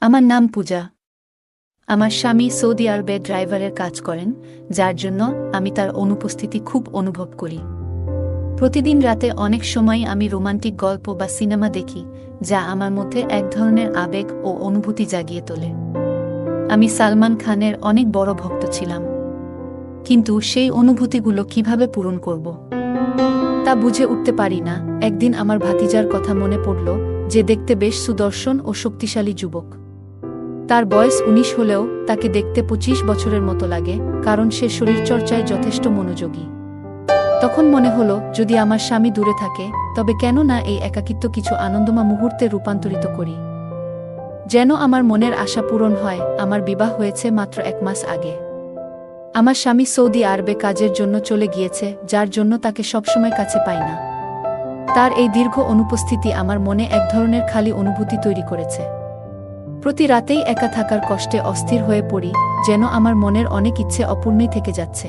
আমার নাম পূজা। আমার স্বামী সৌদি আরবে ড্রাইভারের কাজ করেন, যার জন্য আমি তার অনুপস্থিতি খুব অনুভব করি। প্রতিদিন রাতে অনেক সময় আমি রোমান্টিক গল্প বা সিনেমা দেখি, যা আমার মধ্যে এক ধরনের আবেগ ও অনুভূতি জাগিয়ে তোলে। আমি সালমান খানের অনেক বড় ভক্ত ছিলাম, কিন্তু সেই অনুভূতিগুলো কিভাবে পূরণ করব তা বুঝে উঠতে পারি না। একদিন আমার ভাতিজার কথা মনে পড়ল, যে দেখতে বেশ সুদর্শন ও শক্তিশালী যুবক। তার বয়স ১৯ হলেও তাকে দেখতে ২৫ বছরের মতো লাগে, কারণ সে শরীরচর্চায় যথেষ্ট মনোযোগী। তখন মনে হলো, যদি আমার স্বামী দূরে থাকে, তবে কেন না এই একাকিত্ব কিছু আনন্দময় মুহূর্তে রূপান্তরিত করি। যেন আমার মনের আশা পূরণ হয়। আমার বিবাহ হয়েছে মাত্র ১ মাস আগে। আমার স্বামী সৌদি আরবে কাজের জন্য চলে গিয়েছে, যার জন্য তাকে সবসময় কাছে পাই না। তার এই দীর্ঘ অনুপস্থিতি আমার মনে এক ধরনের খালি অনুভূতি তৈরি করেছে। প্রতি রাতেই একা থাকার কষ্টে অস্থির হয়ে পড়ি, যেন আমার মনের অনেক ইচ্ছে অপূর্ণই থেকে যাচ্ছে।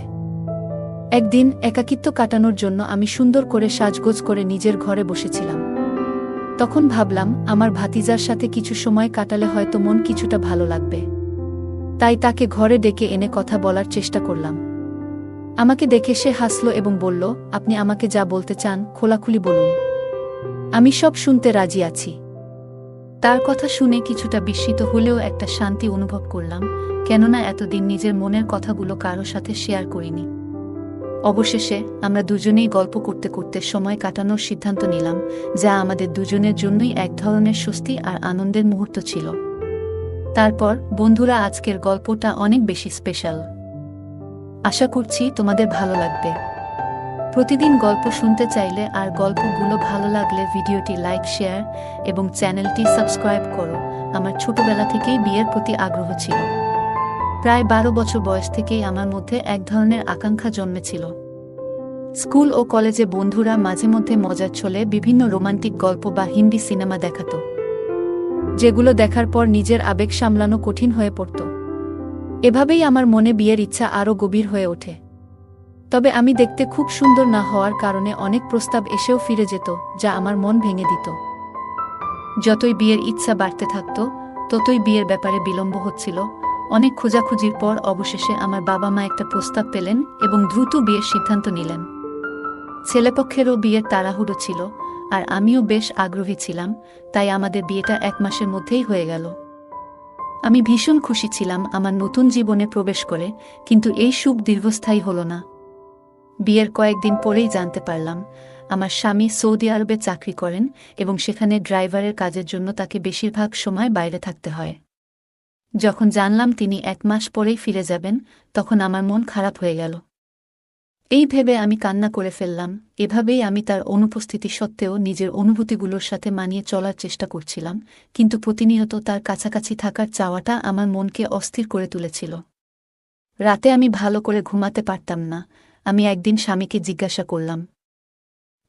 একদিন একাকিত্ব কাটানোর জন্য আমি সুন্দর করে সাজগোজ করে নিজের ঘরে বসেছিলাম। তখন ভাবলাম, আমার ভাতিজার সাথে কিছু সময় কাটালে হয়তো মন কিছুটা ভালো লাগবে। তাই তাকে ঘরে ডেকে এনে কথা বলার চেষ্টা করলাম। আমাকে দেখে সে হাসল এবং বলল, আপনি আমাকে যা বলতে চান খোলাখুলি বলুন, আমি সব শুনতে রাজি আছি। তার কথা শুনে কিছুটা বিস্মিত হলেও একটা শান্তি অনুভব করলাম, কেননা এতদিন নিজের মনের কথাগুলো কারো সাথে শেয়ার করিনি। অবশেষে আমরা দুজনেই গল্প করতে করতে সময় কাটানোর সিদ্ধান্ত নিলাম, যা আমাদের দুজনের জন্যই এক ধরনের স্বস্তি আর আনন্দের মুহূর্ত ছিল। তারপর বন্ধুরা, আজকের গল্পটা অনেক বেশি স্পেশাল। আশা করছি তোমাদের ভালো লাগবে। প্রতিদিন গল্প শুনতে চাইলে আর গল্পগুলো ভালো লাগলে ভিডিওটি লাইক, শেয়ার এবং চ্যানেলটি সাবস্ক্রাইব করো। আমার ছোটবেলা থেকেই বিয়ের প্রতি আগ্রহ ছিল। প্রায় ১২ বছর বয়স থেকেই আমার মধ্যে এক ধরনের আকাঙ্ক্ষা জন্মেছিল। স্কুল ও কলেজে বন্ধুরা মাঝে মধ্যে মজার ছলে বিভিন্ন রোমান্টিক গল্প বা হিন্দি সিনেমা দেখাত, যেগুলো দেখার পর নিজের আবেগ সামলানো কঠিন হয়ে পড়ত। এভাবেই আমার মনে বিয়ের ইচ্ছা আরও গভীর হয়ে ওঠে। তবে আমি দেখতে খুব সুন্দর না হওয়ার কারণে অনেক প্রস্তাব এসেও ফিরে যেত, যা আমার মন ভেঙে দিত। যতই বিয়ের ইচ্ছা বাড়তে থাকত, ততই বিয়ের ব্যাপারে বিলম্ব হচ্ছিল। অনেক খোঁজাখুঁজির পর অবশেষে আমার বাবা মা একটা প্রস্তাব পেলেন এবং দ্রুত বিয়ের সিদ্ধান্ত নিলেন। ছেলেপক্ষেরও বিয়ের তাড়াহুড়ো ছিল, আর আমিও বেশ আগ্রহী ছিলাম, তাই আমাদের বিয়েটা ১ মাসের মধ্যেই হয়ে গেল। আমি ভীষণ খুশি ছিলাম আমার নতুন জীবনে প্রবেশ করে, কিন্তু এই সুখ দীর্ঘস্থায়ী হল না। বিয়ের কয়েকদিন পরেই জানতে পারলাম, আমার স্বামী সৌদি আরবে চাকরি করেন এবং সেখানে ড্রাইভারের কাজের জন্য তাকে বেশিরভাগ সময় বাইরে থাকতে হয়। যখন জানলাম তিনি ১ মাস পরেই ফিরে যাবেন, তখন আমার মন খারাপ হয়ে গেল। এই ভেবে আমি কান্না করে ফেললাম। এভাবেই আমি তার অনুপস্থিতি সত্ত্বেও নিজের অনুভূতিগুলোর সাথে মানিয়ে চলার চেষ্টা করছিলাম, কিন্তু প্রতিনিয়ত তার কাছাকাছি থাকার চাওয়াটা আমার মনকে অস্থির করে তুলেছিল। রাতে আমি ভালো করে ঘুমাতে পারতাম না। আমি একদিন স্বামীকে জিজ্ঞাসা করলাম,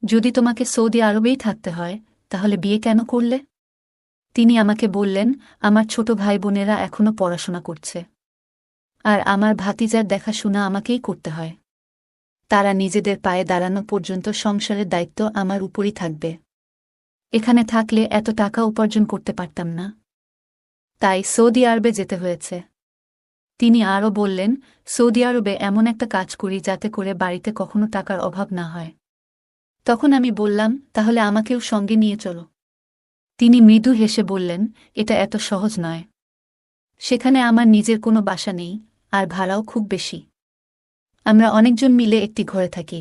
যদি তোমাকে সৌদি আরবেই থাকতে হয়, তাহলে বিয়ে কেন করলে? তিনি আমাকে বললেন, আমার ছোট ভাই বোনেরা এখনো পড়াশোনা করছে, আর আমার ভাতিজার দেখাশোনা আমাকেই করতে হয়। তারা নিজেদের পায়ে দাঁড়ানো পর্যন্ত সংসারের দায়িত্ব আমার উপরই থাকবে। এখানে থাকলে এত টাকা উপার্জন করতে পারতাম না, তাই সৌদি আরবে যেতে হয়েছে। তিনি আরও বললেন, সৌদি আরবে এমন একটা কাজ করি যাতে করে বাড়িতে কখনো টাকার অভাব না হয়। তখন আমি বললাম, তাহলে আমাকেও সঙ্গে নিয়ে চলো। তিনি মৃদু হেসে বললেন, এটা এত সহজ নয়। সেখানে আমার নিজের কোনো বাসা নেই, আর ভাড়াও খুব বেশি। আমরা অনেকজন মিলে একটি ঘরে থাকি,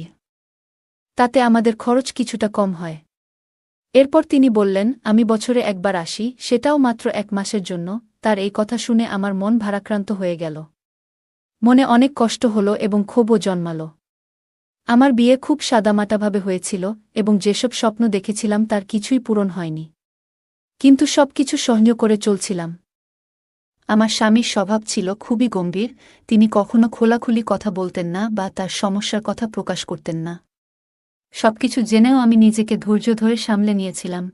তাতে আমাদের খরচ কিছুটা কম হয়। এরপর তিনি বললেন, আমি বছরে একবার আসি, সেটাও মাত্র ১ মাসের জন্য। তার এই কথা শুনে আমার মন ভারাক্রান্ত হয়ে গেল। মনে অনেক কষ্ট হলো এবং ক্ষোভও জন্মাল। আমার বিয়ে খুব সাদামাটাভাবে হয়েছিল এবং যেসব স্বপ্ন দেখেছিলাম তার কিছুই পূরণ হয়নি, কিন্তু সবকিছু সহ্য করে চলছিলাম। আমার স্বামীর স্বভাব ছিল খুবই গম্ভীর। তিনি কখনো খোলাখুলি কথা বলতেন না বা তার সমস্যার কথা প্রকাশ করতেন না। সবকিছু জেনেও আমি নিজেকে ধৈর্য ধরে সামলে নিয়েছিলাম।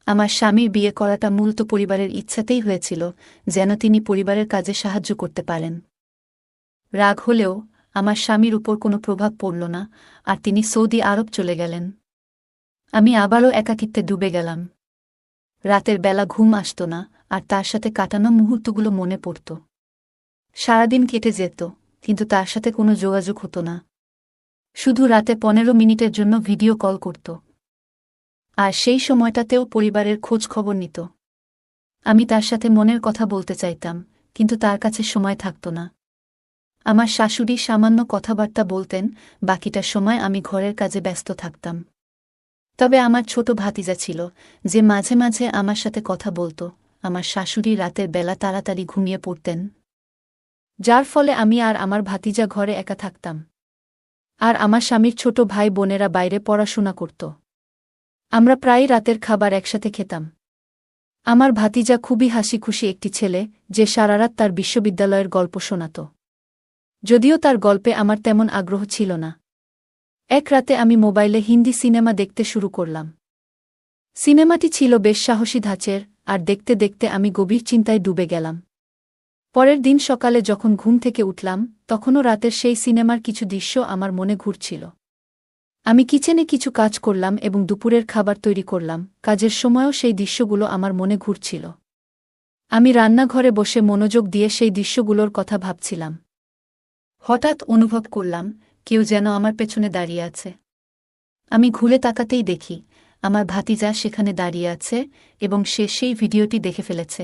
আমার স্বামীর বিয়ে করাটা মূলত পরিবারের ইচ্ছাতেই হয়েছিল, যেন তিনি পরিবারের কাজে সাহায্য করতে পারেন। রাগ হলেও আমার স্বামীর উপর কোনো প্রভাব পড়ল না, আর তিনি সৌদি আরব চলে গেলেন। আমি আবারও একাকিত্বে ডুবে গেলাম। রাতের বেলা ঘুম আসত না, আর তার সাথে কাটানো মুহূর্তগুলো মনে পড়ত। সারাদিন কেটে যেত, কিন্তু তার সাথে কোনো যোগাযোগ হতো না। শুধু রাতে 15 মিনিটের জন্য ভিডিও কল করত। আর সেই সময়টাতেও পরিবারের খোঁজ খবর নিত। আমি তার সাথে মনের কথা বলতে চাইতাম, কিন্তু তার কাছে সময় থাকত না। আমার শাশুড়ি সামান্য কথাবার্তা বলতেন, বাকিটা সময় আমি ঘরের কাজে ব্যস্ত থাকতাম। তবে আমার ছোট ভাতিজা ছিল, যে মাঝে মাঝে আমার সাথে কথা বলত। আমার শাশুড়ি রাতের বেলা তাড়াতাড়ি ঘুমিয়ে পড়তেন, যার ফলে আমি আর আমার ভাতিজা ঘরে একা থাকতাম। আর আমার স্বামীর ছোট ভাই বোনেরা বাইরে পড়াশোনা করত। আমরা প্রায়ই রাতের খাবার একসাথে খেতাম। আমার ভাতিজা খুবই হাসিখুশি একটি ছেলে, যে সারারাত তার বিশ্ববিদ্যালয়ের গল্প শোনাত। যদিও তার গল্পে আমার তেমন আগ্রহ ছিল না। এক রাতে আমি মোবাইলে হিন্দি সিনেমা দেখতে শুরু করলাম। সিনেমাটি ছিল বেশ সাহসী ধাঁচের, আর দেখতে দেখতে আমি গভীর চিন্তায় ডুবে গেলাম। পরের দিন সকালে যখন ঘুম থেকে উঠলাম, তখনও রাতের সেই সিনেমার কিছু দৃশ্য আমার মনে ঘুরছিল। আমি কিচেনে কিছু কাজ করলাম এবং দুপুরের খাবার তৈরি করলাম, কাজের সময়ও সেই দৃশ্যগুলো আমার মনে ঘুরছিল। আমি রান্নাঘরে বসে মনোযোগ দিয়ে সেই দৃশ্যগুলোর কথা ভাবছিলাম। হঠাৎ অনুভব করলাম, কেউ যেন আমার পেছনে দাঁড়িয়ে আছে। আমি ঘুরে তাকাতেই দেখি, আমার ভাতিজা সেখানে দাঁড়িয়ে আছে এবং সে সেই ভিডিওটি দেখে ফেলেছে।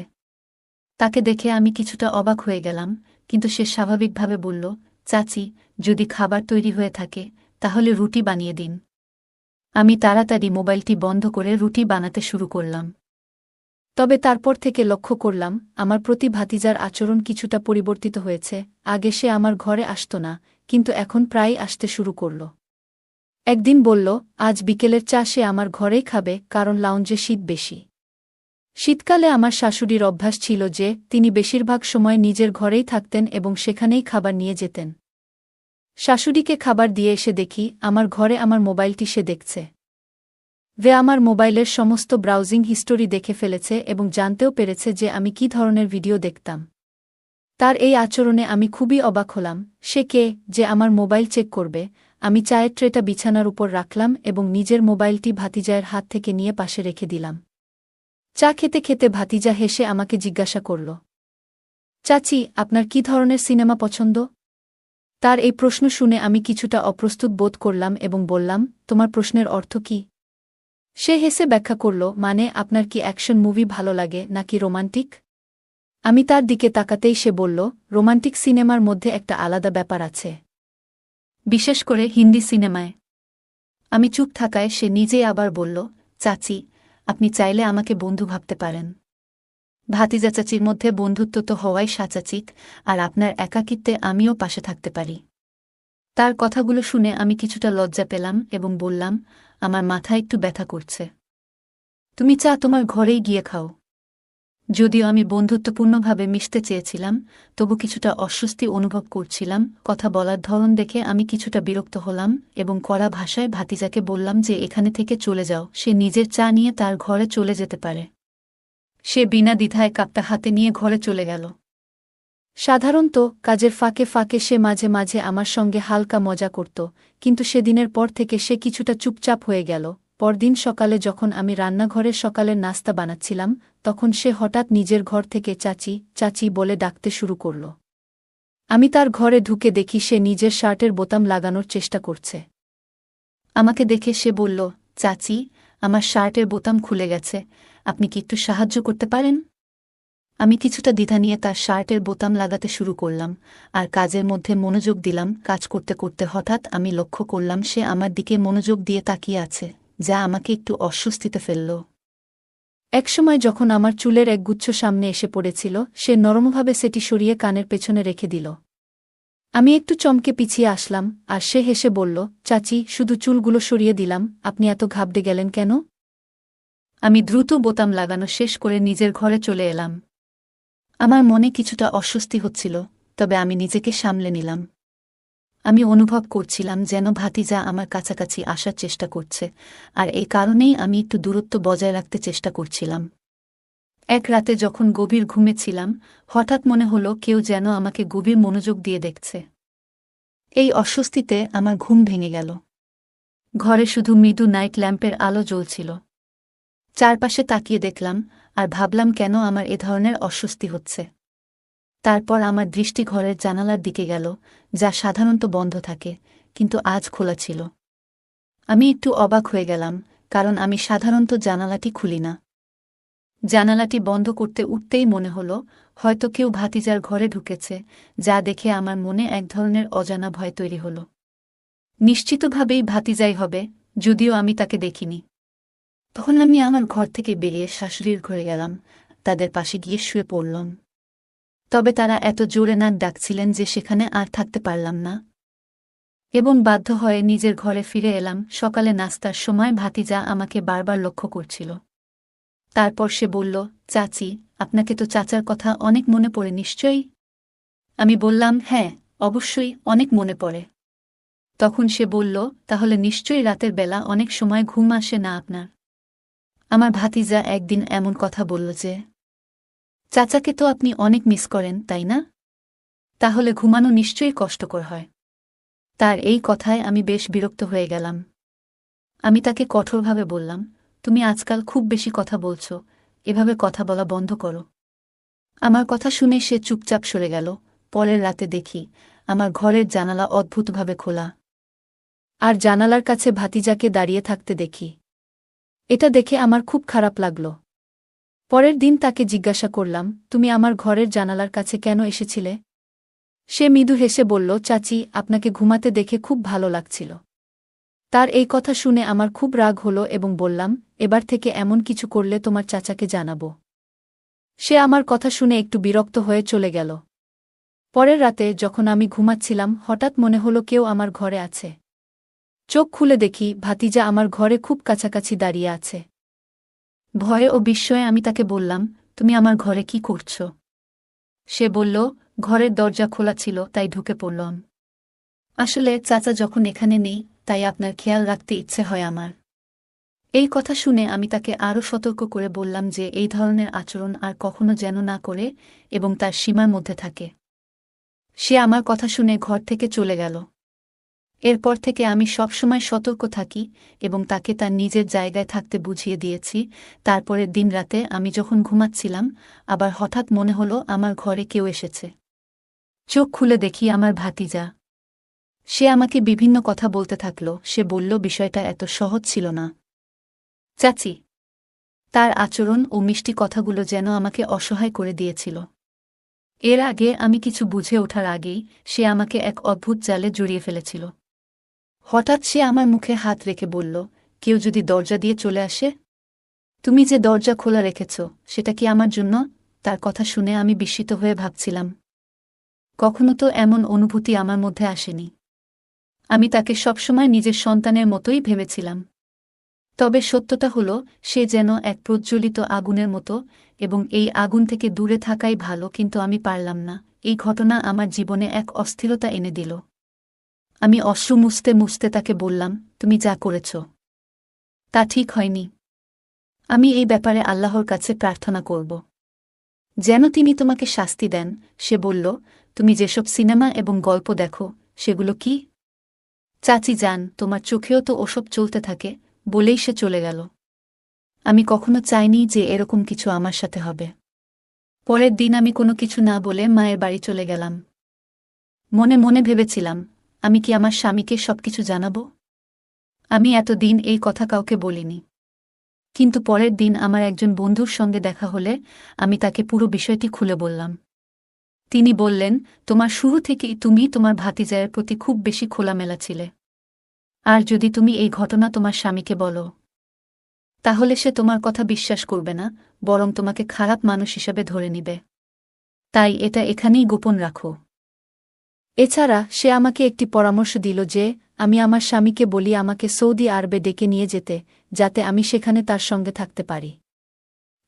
তাকে দেখে আমি কিছুটা অবাক হয়ে গেলাম, কিন্তু সে স্বাভাবিকভাবে বলল, চাচি, যদি খাবার তৈরি হয়ে থাকে, তাহলে রুটি বানিয়ে দিন। আমি তাড়াতাড়ি মোবাইলটি বন্ধ করে রুটি বানাতে শুরু করলাম। তবে তারপর থেকে লক্ষ্য করলাম, আমার প্রতি ভাতিজার আচরণ কিছুটা পরিবর্তিত হয়েছে। আগে সে আমার ঘরে আসত না, কিন্তু এখন প্রায়ই আসতে শুরু করল। একদিন বলল, আজ বিকেলের চা সে আমার ঘরেই খাবে, কারণ লাউঞ্জে শীত বেশি। শীতকালে আমার শাশুড়ির অভ্যাস ছিল যে তিনি বেশিরভাগ সময় নিজের ঘরেই থাকতেন এবং সেখানেই খাবার নিয়ে যেতেন। শাশুড়িকে খাবার দিয়ে এসে দেখি, আমার ঘরে আমার মোবাইলটি সে দেখছে। আমার মোবাইলের সমস্ত ব্রাউজিং হিস্টোরি দেখে ফেলেছে এবং জানতেও পেরেছে যে আমি কী ধরনের ভিডিও দেখতাম। তার এই আচরণে আমি খুবই অবাক হলাম। সে কে, যে আমার মোবাইল চেক করবে? আমি চায়ের ট্রেটা বিছানার উপর রাখলাম এবং নিজের মোবাইলটি ভাতিজায়ের হাত থেকে নিয়ে পাশে রেখে দিলাম। চা খেতে খেতে ভাতিজা হেসে আমাকে জিজ্ঞাসা করল, চাচি, আপনার কী ধরনের সিনেমা পছন্দ? তার এই প্রশ্ন শুনে আমি কিছুটা অপ্রস্তুত বোধ করলাম এবং বললাম, তোমার প্রশ্নের অর্থ কী? সে হেসে ব্যাখ্যা করল, মানে আপনার কি অ্যাকশন মুভি ভালো লাগে নাকি রোমান্টিক? আমি তার দিকে তাকাতেই সে বলল, রোমান্টিক সিনেমার মধ্যে একটা আলাদা ব্যাপার আছে, বিশেষ করে হিন্দি সিনেমায়। আমি চুপ থাকায় সে নিজেই আবার বলল, চাচি, আপনি চাইলে আমাকে বন্ধু ভাবতে পারেন। ভাতিজা চাচির মধ্যে বন্ধুত্ব তো হওয়াই স্বাভাবিক, আর আপনার একাকিত্বে আমিও পাশে থাকতে পারি। তার কথাগুলো শুনে আমি কিছুটা লজ্জা পেলাম এবং বললাম, আমার মাথা একটু ব্যথা করছে। তুমি চা তোমার ঘরেই গিয়ে খাও। যদিও আমি বন্ধুত্বপূর্ণভাবে মিশতে চেয়েছিলাম, তবু কিছুটা অস্বস্তি অনুভব করছিলাম। কথা বলার ধরন দেখে আমি কিছুটা বিরক্ত হলাম এবং কড়া ভাষায় ভাতিজাকে বললাম যে এখানে থেকে চলে যাও, সে নিজের চা নিয়ে তার ঘরে চলে যেতে পারে। সে বিনা দ্বিধায় কাপটা হাতে নিয়ে ঘরে চলে গেল। সাধারণত কাজের ফাঁকে ফাঁকে সে মাঝে মাঝে আমার সঙ্গে হালকা মজা করত, কিন্তু সেদিনের পর থেকে সে কিছুটা চুপচাপ হয়ে গেল। পরদিন সকালে যখন আমি রান্নাঘরে সকালের নাস্তা বানাচ্ছিলাম, তখন সে হঠাৎ নিজের ঘর থেকে চাচি, চাচি বলে ডাকতে শুরু করল। আমি তার ঘরে ঢুকে দেখি সে নিজের শার্টের বোতাম লাগানোর চেষ্টা করছে। আমাকে দেখে সে বলল, চাচি, আমার শার্টের বোতাম খুলে গেছে, আপনি কি একটু সাহায্য করতে পারেন? আমি কিছুটা দ্বিধা নিয়ে তার শার্টের বোতাম লাগাতে শুরু করলাম, আর কাজের মধ্যে মনোযোগ দিলাম। কাজ করতে করতে হঠাৎ আমি লক্ষ্য করলাম সে আমার দিকে মনোযোগ দিয়ে তাকিয়ে আছে, যা আমাকে একটু অস্বস্তিতে ফেলল। একসময় যখন আমার চুলের একগুচ্ছ সামনে এসে পড়েছিল, সে নরমভাবে সেটি সরিয়ে কানের পেছনে রেখে দিল। আমি একটু চমকে পিছিয়ে আসলাম, আর সে হেসে বলল, চাচি, শুধু চুলগুলো সরিয়ে দিলাম, আপনি এত ঘাবড়ে গেলেন কেন? আমি দ্রুত বোতাম লাগানো শেষ করে নিজের ঘরে চলে এলাম। আমার মনে কিছুটা অস্বস্তি হচ্ছিল, তবে আমি নিজেকে সামলে নিলাম। আমি অনুভব করছিলাম যেন ভাতিজা আমার কাছাকাছি আসার চেষ্টা করছে, আর এই কারণেই আমি একটু দূরত্ব বজায় রাখতে চেষ্টা করছিলাম। এক রাতে যখন গভীর ঘুমেছিলাম, হঠাৎ মনে হলো কেউ যেন আমাকে গভীর মনোযোগ দিয়ে দেখছে। এই অস্বস্তিতে আমার ঘুম ভেঙে গেল। ঘরে শুধু মৃদু নাইট ল্যাম্পের আলো জ্বলছিল। চারপাশে তাকিয়ে দেখলাম আর ভাবলাম কেন আমার এ ধরনের অস্বস্তি হচ্ছে। তারপর আমার দৃষ্টি ঘরের জানালার দিকে গেল, যা সাধারণত বন্ধ থাকে, কিন্তু আজ খোলা ছিল। আমি একটু অবাক হয়ে গেলাম, কারণ আমি সাধারণত জানালাটি খুলি না। জানালাটি বন্ধ করতে উঠতেই মনে হলো হয়তো কেউ ভাতিজার ঘরে ঢুকেছে, যা দেখে আমার মনে এক ধরনের অজানা ভয় তৈরি হল। নিশ্চিতভাবেই ভাতিজাই হবে, যদিও আমি তাকে দেখিনি। তখন আমি আমার ঘর থেকে বেরিয়ে শাশুড়ির ঘরে গেলাম, তাদের পাশে গিয়ে শুয়ে পড়লাম। তবে তারা এত জোরে নাক ডাকছিলেন যে সেখানে আর থাকতে পারলাম না এবং বাধ্য হয়ে নিজের ঘরে ফিরে এলাম। সকালে নাস্তার সময় ভাতিজা আমাকে বারবার লক্ষ্য করছিল। তারপর সে বলল, চাচি, আপনাকে তো চাচার কথা অনেক মনে পড়ে নিশ্চয়ই? আমি বললাম, হ্যাঁ, অবশ্যই অনেক মনে পড়ে। তখন সে বলল, তাহলে নিশ্চয়ই রাতের বেলা অনেক সময় ঘুম আসে না আপনার? আমার ভাতিজা একদিন এমন কথা বলল যে, চাচাকে তো আপনি অনেক মিস করেন, তাই না? তাহলে ঘুমানো নিশ্চয়ই কষ্টকর হয়। তার এই কথায় আমি বেশ বিরক্ত হয়ে গেলাম। আমি তাকে কঠোরভাবে বললাম, তুমি আজকাল খুব বেশি কথা বলছ, এভাবে কথা বলা বন্ধ করো। আমার কথা শুনে সে চুপচাপ সরে গেল। পরের রাতে দেখি আমার ঘরের জানালা অদ্ভুতভাবে খোলা, আর জানালার কাছে ভাতিজাকে দাঁড়িয়ে থাকতে দেখি। এটা দেখে আমার খুব খারাপ লাগল। পরের দিন তাকে জিজ্ঞাসা করলাম, তুমি আমার ঘরের জানালার কাছে কেন এসেছিলে? সে মৃদু হেসে বলল, চাচি, আপনাকে ঘুমাতে দেখে খুব ভালো লাগছিল। তার এই কথা শুনে আমার খুব রাগ হলো এবং বললাম, এবার থেকে এমন কিছু করলে তোমার চাচাকে জানাব। সে আমার কথা শুনে একটু বিরক্ত হয়ে চলে গেল। পরের রাতে যখন আমি ঘুমাচ্ছিলাম, হঠাৎ মনে হলো কেউ আমার ঘরে আছে। চোখ খুলে দেখি ভাতিজা আমার ঘরে খুব কাছাকাছি দাঁড়িয়ে আছে। ভয়ে ও বিস্ময়ে আমি তাকে বললাম, তুমি আমার ঘরে কি করছ? সে বলল, ঘরের দরজা খোলা ছিল তাই ঢুকে পড়লাম। আসলে চাচা যখন এখানে নেই, তাই আপনার খেয়াল রাখতে ইচ্ছে হয় আমার। এই কথা শুনে আমি তাকে আরও সতর্ক করে বললাম যে এই ধরনের আচরণ আর কখনো যেন না করে এবং তার সীমার মধ্যে থাকে। সে আমার কথা শুনে ঘর থেকে চলে গেল। এরপর থেকে আমি সবসময় সতর্ক থাকি এবং তাকে তার নিজের জায়গায় থাকতে বুঝিয়ে দিয়েছি। তারপরের দিন রাতে আমি যখন ঘুমাচ্ছিলাম, আবার হঠাৎ মনে হলো আমার ঘরে কেউ এসেছে। চোখ খুলে দেখি আমার ভাতিজা। সে আমাকে বিভিন্ন কথা বলতে থাকল। সে বলল, বিষয়টা এত সহজ ছিল না চাচি। তার আচরণ ও মিষ্টি কথাগুলো যেন আমাকে অসহায় করে দিয়েছিল। এর আগে আমি কিছু বুঝে ওঠার আগেই সে আমাকে এক অদ্ভুত জালে জড়িয়ে ফেলেছিল। হঠাৎ সে আমার মুখে হাত রেখে বলল, কেউ যদি দরজা দিয়ে চলে আসে? তুমি যে দরজা খোলা রেখেছ, সেটা কি আমার জন্য? তার কথা শুনে আমি বিস্মিত হয়ে ভাবছিলাম, কখনো তো এমন অনুভূতি আমার মধ্যে আসেনি। আমি তাকে সবসময় নিজের সন্তানের মতোই ভেবেছিলাম। তবে সত্যটা হলো, সে যেন এক প্রজ্বলিত আগুনের মতো, এবং এই আগুন থেকে দূরে থাকাই ভালো, কিন্তু আমি পারলাম না। এই ঘটনা আমার জীবনে এক অস্থিরতা এনে দিল। আমি অশ্রু মুছতে মুছতে তাকে বললাম, তুমি যা করেছ তা ঠিক হয়নি। আমি এই ব্যাপারে আল্লাহর কাছে প্রার্থনা করব যেন তিনি তোমাকে শাস্তি দেন। সে বলল, তুমি যেসব সিনেমা এবং গল্প দেখো, সেগুলো কি? চাচি যান, তোমার চোখেও তো ওসব চলতে থাকে, বলেই সে চলে গেল। আমি কখনো চাইনি যে এরকম কিছু আমার সাথে হবে। পরের দিন আমি কোনো কিছু না বলে মায়ের বাড়ি চলে গেলাম। মনে মনে ভেবেছিলাম, আমি কি আমার স্বামীকে সবকিছু জানাব? আমি এতদিন এই কথা কাউকে বলিনি। কিন্তু পরের দিন আমার একজন বন্ধুর সঙ্গে দেখা হলে আমি তাকে পুরো বিষয়টি খুলে বললাম। তিনি বললেন, তোমার শুরু থেকেই তুমি তোমার ভাতিজায়ের প্রতি খুব বেশি খোলামেলা ছিলে। আর যদি তুমি এই ঘটনা তোমার স্বামীকে বলো, তাহলে সে তোমার কথা বিশ্বাস করবে না, বরং তোমাকে খারাপ মানুষ হিসাবে ধরে নিবে। তাই এটা এখানেই গোপন রাখো। এছাড়া সে আমাকে একটি পরামর্শ দিল যে আমি আমার স্বামীকে বলি আমাকে সৌদি আরবে ডেকে নিয়ে যেতে, যাতে আমি সেখানে তার সঙ্গে থাকতে পারি।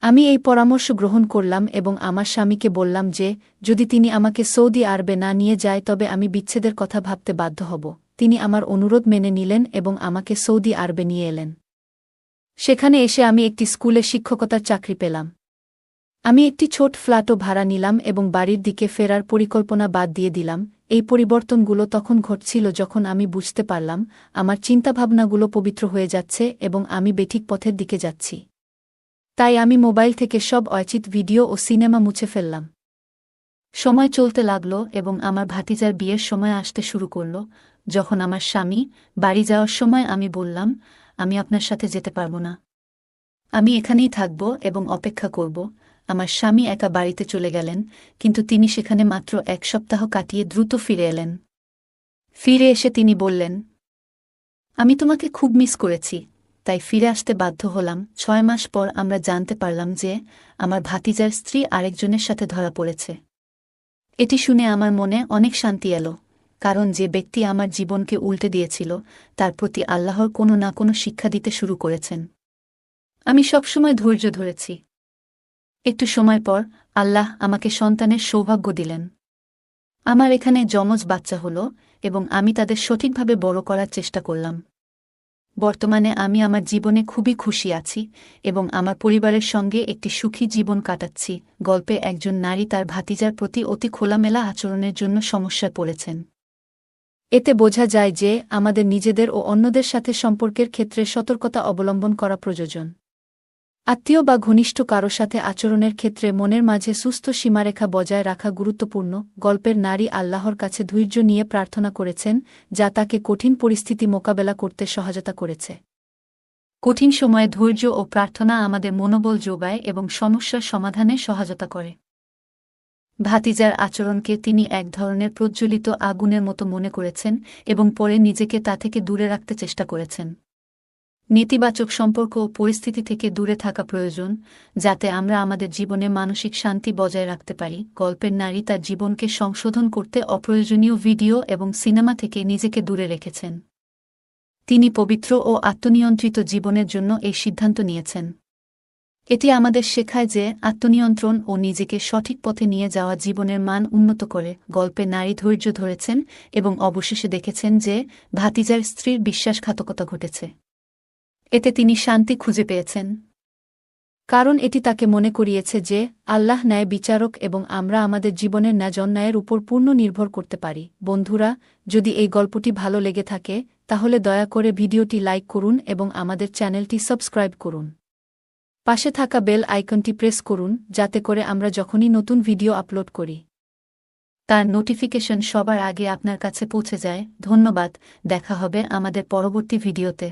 আমি এই পরামর্শ গ্রহণ করলাম এবং আমার স্বামীকে বললাম যে যদি তিনি আমাকে সৌদি আরবে না নিয়ে যায় তবে আমি বিচ্ছেদের কথা ভাবতে বাধ্য হব। তিনি আমার অনুরোধ মেনে নিলেন এবং আমাকে সৌদি আরবে নিয়ে এলেন। সেখানে এসে আমি একটি স্কুলে শিক্ষকতার চাকরি পেলাম। আমি একটি ছোট ফ্ল্যাটও ভাড়া নিলাম এবং বাড়ির দিকে ফেরার পরিকল্পনা বাদ দিয়ে দিলাম। এই পরিবর্তনগুলো তখন ঘটছিল যখন আমি বুঝতে পারলাম আমার চিন্তাভাবনাগুলো পবিত্র হয়ে যাচ্ছে এবং আমি বেঠিক পথের দিকে যাচ্ছি। তাই আমি মোবাইল থেকে সব অচিত ভিডিও ও সিনেমা মুছে ফেললাম। সময় চলতে লাগল এবং আমার ভাতিজার বিয়ের সময় আসতে শুরু করল। যখন আমার স্বামী বাড়ি যাওয়ার সময় আমি বললাম, আমি আপনার সাথে যেতে পারব না, আমি এখানেই থাকব এবং অপেক্ষা করব। আমার স্বামী একা বাড়িতে চলে গেলেন, কিন্তু তিনি সেখানে মাত্র 1 সপ্তাহ কাটিয়ে দ্রুত ফিরে এলেন। ফিরে এসে তিনি বললেন, আমি তোমাকে খুব মিস করেছি, তাই ফিরে আসতে বাধ্য হলাম। 6 মাস পর আমরা জানতে পারলাম যে আমার ভাতিজার স্ত্রী আরেকজনের সাথে ধরা পড়েছে। এটি শুনে আমার মনে অনেক শান্তি এলো, কারণ যে ব্যক্তি আমার জীবনকে উল্টে দিয়েছিল তার প্রতি আল্লাহর কোনো না কোনো শিক্ষা দিতে শুরু করেছেন। আমি সবসময় ধৈর্য ধরেছি। একটু সময় পর আল্লাহ আমাকে সন্তানের সৌভাগ্য দিলেন। আমার এখানে যমজ বাচ্চা হলো এবং আমি তাদের সঠিকভাবে বড় করার চেষ্টা করলাম। বর্তমানে আমি আমার জীবনে খুবই খুশি আছি এবং আমার পরিবারের সঙ্গে একটি সুখী জীবন কাটাচ্ছি। গল্পে একজন নারী তার ভাতিজার প্রতি অতি খোলামেলা আচরণের জন্য সমস্যায় পড়েছেন। এতে বোঝা যায় যে আমাদের নিজেদের ও অন্যদের সাথে সম্পর্কের ক্ষেত্রে সতর্কতা অবলম্বন করা প্রয়োজন। আত্মীয় বা ঘনিষ্ঠ কারো সাথে আচরণের ক্ষেত্রে মনের মাঝে সুস্থ সীমারেখা বজায় রাখা গুরুত্বপূর্ণ। গল্পের নারী আল্লাহর কাছে ধৈর্য নিয়ে প্রার্থনা করেছেন, যা তাকে কঠিন পরিস্থিতি মোকাবেলা করতে সহায়তা করেছে। কঠিন সময়ে ধৈর্য ও প্রার্থনা আমাদের মনোবল যোগায় এবং সমস্যার সমাধানে সহায়তা করে। ভাতিজার আচরণকে তিনি এক ধরনের প্রজ্বলিত আগুনের মতো মনে করেছেন এবং পরে নিজেকে তা থেকে দূরে রাখতে চেষ্টা করেছেন। নেতিবাচক সম্পর্ক ও পরিস্থিতি থেকে দূরে থাকা প্রয়োজন, যাতে আমরা আমাদের জীবনে মানসিক শান্তি বজায় রাখতে পারি। গল্পের নারী তার জীবনকে সংশোধন করতে অপ্রয়োজনীয় ভিডিও এবং সিনেমা থেকে নিজেকে দূরে রেখেছেন। তিনি পবিত্র ও আত্মনিয়ন্ত্রিত জীবনের জন্য এই সিদ্ধান্ত নিয়েছেন। এটি আমাদের শেখায় যে আত্মনিয়ন্ত্রণ ও নিজেকে সঠিক পথে নিয়ে যাওয়া জীবনের মান উন্নত করে। গল্পে নারী ধৈর্য ধরেছেন এবং অবশেষে দেখেছেন যে ভাতিজার স্ত্রীর বিশ্বাসঘাতকতা ঘটেছে। এতে তিনি শান্তি খুঁজে পেয়েছেন, কারণ এটি তাকে মনে করিয়েছে যে আল্লাহ ন্যায় বিচারক এবং আমরা আমাদের জীবনের ন্যায়ের উপর পূর্ণ নির্ভর করতে পারি। বন্ধুরা, যদি এই গল্পটি ভালো লেগে থাকে তাহলে দয়া করে ভিডিওটি লাইক করুন এবং আমাদের চ্যানেলটি সাবস্ক্রাইব করুন। পাশে থাকা বেল আইকনটি প্রেস করুন, যাতে করে আমরা যখনই নতুন ভিডিও আপলোড করি তার নোটিফিকেশন সবার আগে আপনার কাছে পৌঁছে যায়। ধন্যবাদ, দেখা হবে আমাদের পরবর্তী ভিডিওতে।